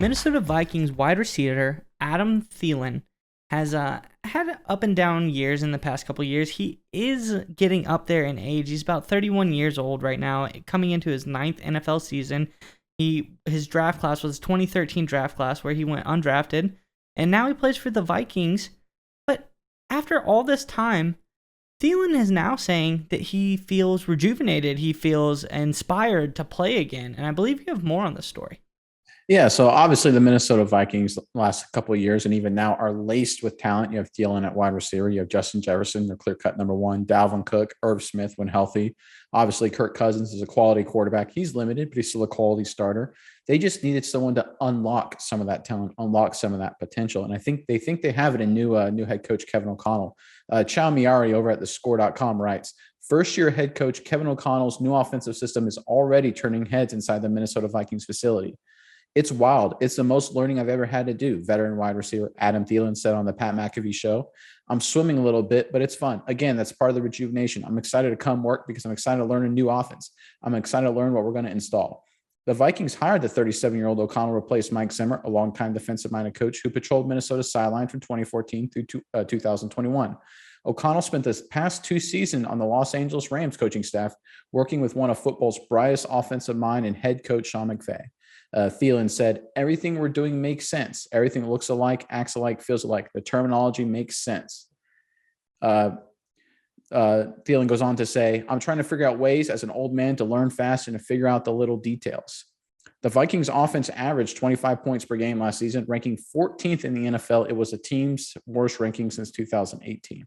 Minnesota Vikings wide receiver Adam Thielen has had up and down years in the past couple of years. He is getting up there in age. He's about 31 years old right now, coming into his 9th NFL season. His draft class was 2013 draft class where he went undrafted, and now he plays for the Vikings. But after all this time, Thielen is now saying that he feels rejuvenated. He feels inspired to play again, and I believe you have more on this story. Yeah, so obviously the Minnesota Vikings the last couple of years and even now are laced with talent. You have Thielen at wide receiver. You have Justin Jefferson, their clear-cut number one. Dalvin Cook, Irv Smith when healthy. Obviously, Kirk Cousins is a quality quarterback. He's limited, but he's still a quality starter. They just needed someone to unlock some of that talent, unlock some of that potential. And I think they have it in new head coach Kevin O'Connell. Chow Miari over at thescore.com writes, first-year head coach Kevin O'Connell's new offensive system is already turning heads inside the Minnesota Vikings facility. It's wild. It's the most learning I've ever had to do. Veteran wide receiver Adam Thielen said on the Pat McAfee show. I'm swimming a little bit, but it's fun. Again, that's part of the rejuvenation. I'm excited to come work because I'm excited to learn a new offense. I'm excited to learn what we're going to install. The Vikings hired the 37-year-old O'Connell, replaced Mike Zimmer, a longtime defensive-minded coach who patrolled Minnesota's sideline from 2014 through 2021. O'Connell spent the past 2 seasons on the Los Angeles Rams coaching staff, working with one of football's brightest offensive mind and head coach Sean McVay. Thielen said, everything we're doing makes sense. Everything looks alike, acts alike, feels alike. The terminology makes sense. Thielen goes on to say, I'm trying to figure out ways as an old man to learn fast and to figure out the little details. The Vikings offense averaged 25 points per game last season, ranking 14th in the NFL. It was the team's worst ranking since 2018.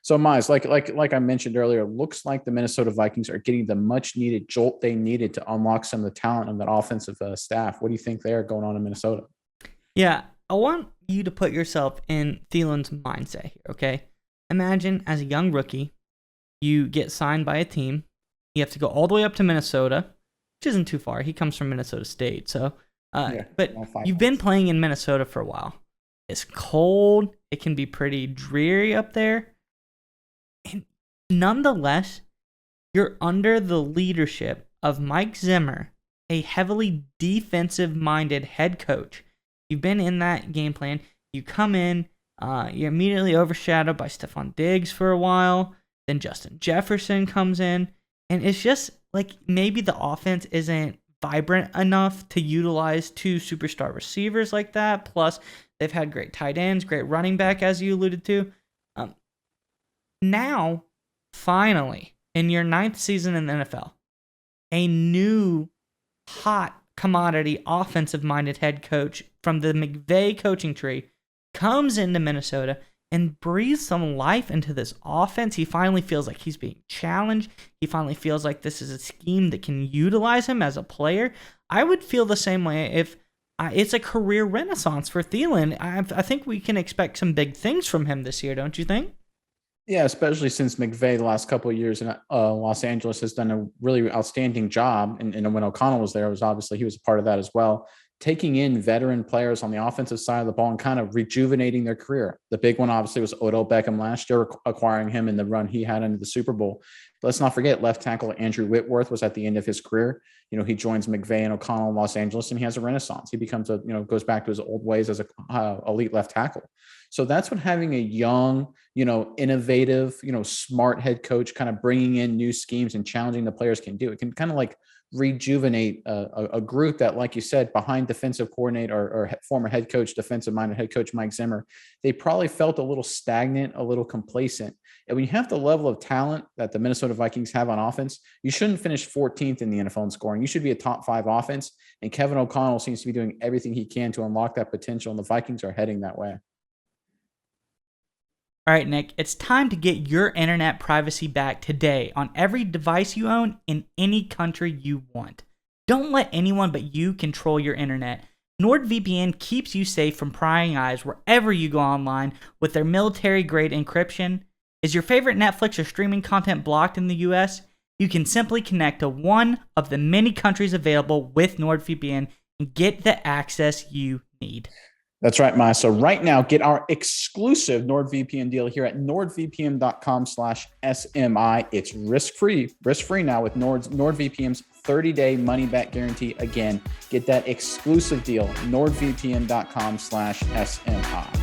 So, Miles, like I mentioned earlier, looks like the Minnesota Vikings are getting the much-needed jolt they needed to unlock some of the talent on that offensive staff. What do you think there going on in Minnesota? Yeah, I want you to put yourself in Thielen's mindset here, okay? Imagine as a young rookie, you get signed by a team. You have to go all the way up to Minnesota, which isn't too far. He comes from Minnesota State, so. But you've been playing in Minnesota for a while. It's cold. It can be pretty dreary up there. And nonetheless, you're under the leadership of Mike Zimmer, a heavily defensive-minded head coach. You've been in that game plan. You come in, you're immediately overshadowed by Stephon Diggs for a while. Then Justin Jefferson comes in. And it's just like maybe the offense isn't vibrant enough to utilize 2 superstar receivers like that. Plus, they've had great tight ends, great running back, as you alluded to. Now, finally, in your 9th season in the NFL, a new hot commodity offensive-minded head coach from the McVay coaching tree comes into Minnesota and breathes some life into this offense. He finally feels like he's being challenged. He finally feels like this is a scheme that can utilize him as a player. I would feel the same way if it's a career renaissance for Thielen. I think we can expect some big things from him this year, don't you think? Yeah, especially since McVay the last couple of years in Los Angeles has done a really outstanding job. And when O'Connell was there, he was a part of that as well, taking in veteran players on the offensive side of the ball and kind of rejuvenating their career. The big one, obviously, was Odell Beckham last year, acquiring him in the run he had into the Super Bowl. But let's not forget, left tackle Andrew Whitworth was at the end of his career. He joins McVay and O'Connell in Los Angeles, and he has a renaissance. He becomes goes back to his old ways as a elite left tackle. So that's what having a young, innovative, smart head coach kind of bringing in new schemes and challenging the players can do. It can kind of like rejuvenate a group that, like you said, behind defensive coordinator or former head coach, defensive-minded head coach Mike Zimmer, they probably felt a little stagnant, a little complacent. And when you have the level of talent that the Minnesota Vikings have on offense, you shouldn't finish 14th in the NFL in scoring. You should be a top 5 offense. And Kevin O'Connell seems to be doing everything he can to unlock that potential, and the Vikings are heading that way. All right, Nick, it's time to get your internet privacy back today on every device you own in any country you want. Don't let anyone but you control your internet. NordVPN keeps you safe from prying eyes wherever you go online with their military-grade encryption. Is your favorite Netflix or streaming content blocked in the US? You can simply connect to one of the many countries available with NordVPN and get the access you need. That's right, Maya. So right now, get our exclusive NordVPN deal here at nordvpn.com/SMI. It's risk-free now with NordVPN's 30-day money-back guarantee. Again, get that exclusive deal, nordvpn.com/SMI.